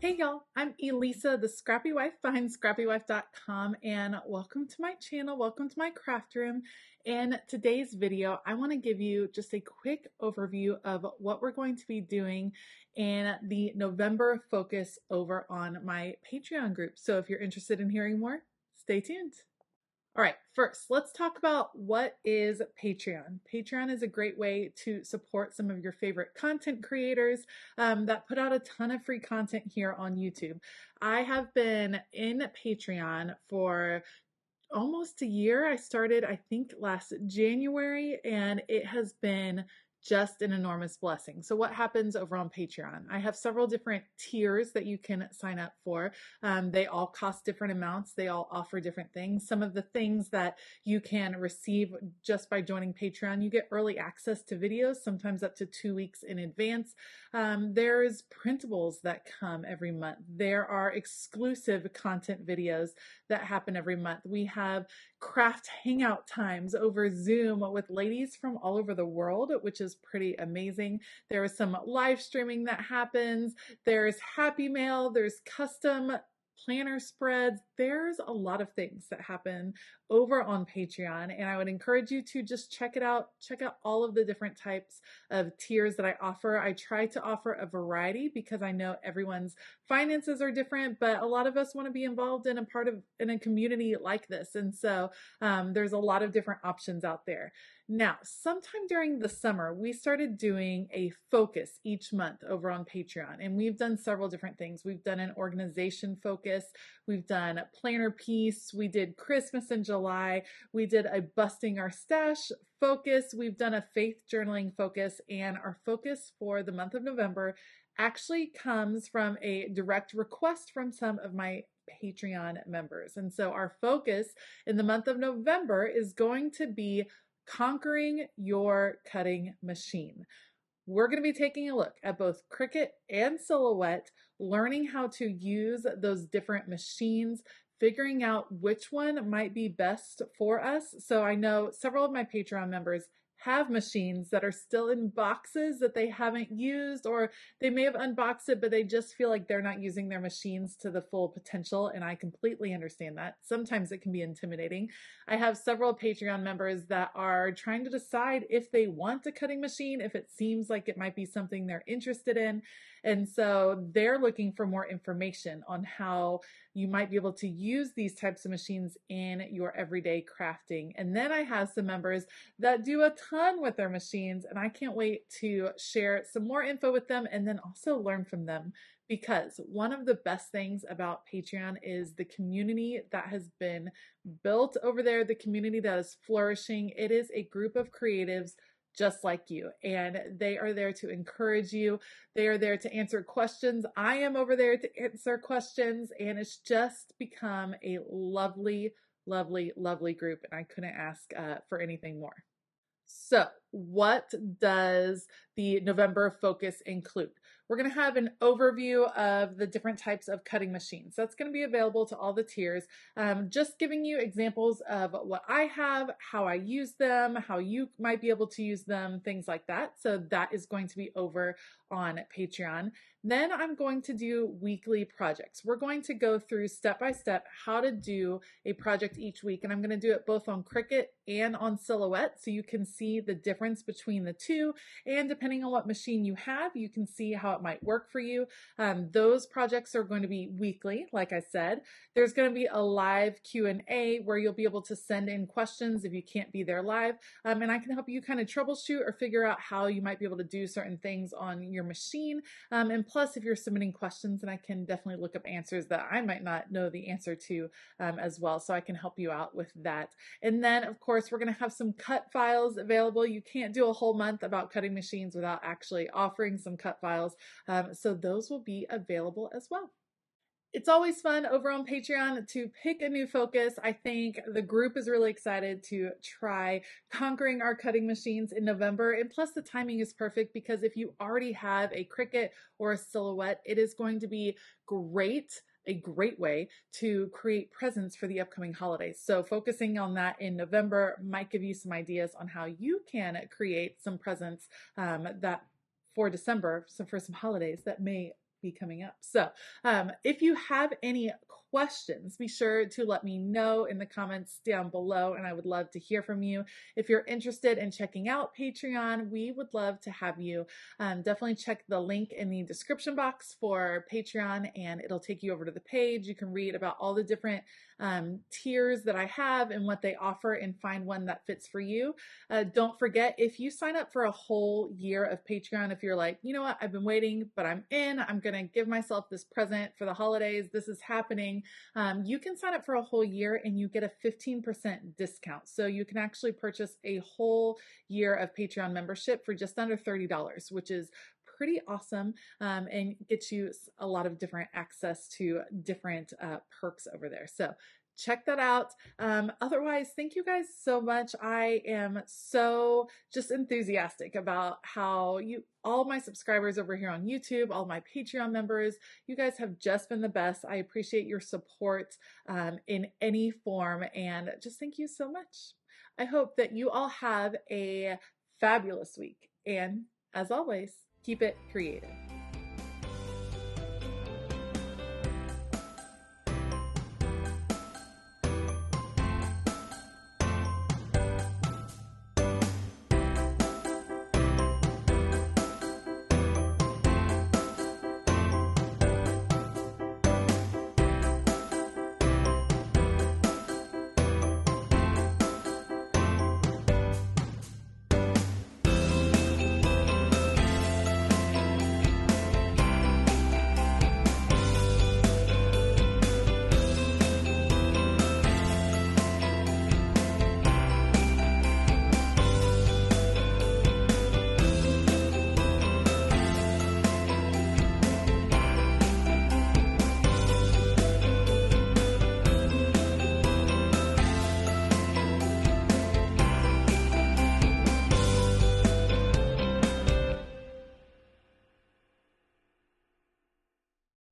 Hey y'all, I'm Elisa, the Scrappy Wife behind ScrappyWife.com, and welcome to my channel, welcome to my craft room. In today's video, I want to give you just a quick overview of what we're going to be doing in the November focus over on my Patreon group. So if you're interested in hearing more, stay tuned. All right, first, let's talk about what is Patreon. Patreon is a great way to support some of your favorite content creators that put out a ton of free content here on YouTube. I have been in Patreon for almost a year. I started, I think, last January, and it has been just an enormous blessing. So what happens over on Patreon? I have several different tiers that you can sign up for. They all cost different amounts. They all offer different things. Some of the things that you can receive just by joining Patreon, you get early access to videos, sometimes up to 2 weeks in advance. There's printables that come every month. There are exclusive content videos that happen every month. We have craft hangout times over Zoom with ladies from all over the world, which is pretty amazing. There is some live streaming that happens. There's happy mail. There's custom planner spreads. There's a lot of things that happen over on Patreon, and I would encourage you to just check it out. Check out all of the different types of tiers that I offer. I try to offer a variety because I know everyone's finances are different, but a lot of us want to be involved in a community like this, and so there's a lot of different options out there. Now, sometime during the summer, we started doing a focus each month over on Patreon, and we've done several different things. We've done an organization focus, we've done planner piece, we did Christmas in July, we did a busting our stash focus, we've done a faith journaling focus, and our focus for the month of November actually comes from a direct request from some of my Patreon members. And so our focus in the month of November is going to be conquering your cutting machine. We're going to be taking a look at both Cricut and Silhouette, learning how to use those different machines, figuring out which one might be best for us. So I know several of my Patreon members have machines that are still in boxes that they haven't used, or they may have unboxed it, but they just feel like they're not using their machines to the full potential. And I completely understand that. Sometimes it can be intimidating. I have several Patreon members that are trying to decide if they want a cutting machine, if it seems like it might be something they're interested in. And so they're looking for more information on how you might be able to use these types of machines in your everyday crafting. And then I have some members that do a ton with their machines, and I can't wait to share some more info with them and then also learn from them, because one of the best things about Patreon is the community that has been built over there, the community that is flourishing. It is a group of creatives just like you, and they are there to encourage you. They are there to answer questions. I am over there to answer questions, and it's just become a lovely, lovely, lovely group, and I couldn't ask for anything more. So what does the November focus include? We're going to have an overview of the different types of cutting machines. That's going to be available to all the tiers. Just giving you examples of what I have, how I use them, how you might be able to use them, things like that. So that is going to be over on Patreon. Then I'm going to do weekly projects. We're going to go through step by step how to do a project each week, and I'm going to do it both on Cricut and on Silhouette, so you can see the difference between the two, and depending on what machine you have, you can see how it might work for you. Those projects are going to be weekly, like I said. There's going to be a live Q&A where you'll be able to send in questions if you can't be there live, and I can help you kind of troubleshoot or figure out how you might be able to do certain things on your machine. And plus, if you're submitting questions, then I can definitely look up answers that I might not know the answer to as well, so I can help you out with that. And then, of course, we're going to have some cut files available. You can't do a whole month about cutting machines without actually offering some cut files, so those will be available as well. It's always fun over on Patreon to pick a new focus. I think the group is really excited to try conquering our cutting machines in November. And plus the timing is perfect because if you already have a Cricut or a Silhouette, it is going to be a great way to create presents for the upcoming holidays. So focusing on that in November might give you some ideas on how you can create some presents that for December, so for some holidays that may be coming up. So if you have any questions, be sure to let me know in the comments down below, and I would love to hear from you. If you're interested in checking out Patreon, we would love to have you. Definitely check the link in the description box for Patreon, and it'll take you over to the page. You can read about all the different tiers that I have and what they offer and find one that fits for you. Don't forget, if you sign up for a whole year of Patreon, if you're like, you know what, I've been waiting, but I'm in, I'm going to give myself this present for the holidays, this is happening, you can sign up for a whole year and you get a 15% discount. So you can actually purchase a whole year of Patreon membership for just under $30, which is pretty awesome, and gets you a lot of different access to different perks over there. So check that out. Otherwise, thank you guys so much. I am so just enthusiastic about how all my subscribers over here on YouTube, all my Patreon members, you guys have just been the best. I appreciate your support in any form, and just thank you so much. I hope that you all have a fabulous week, and as always, keep it creative.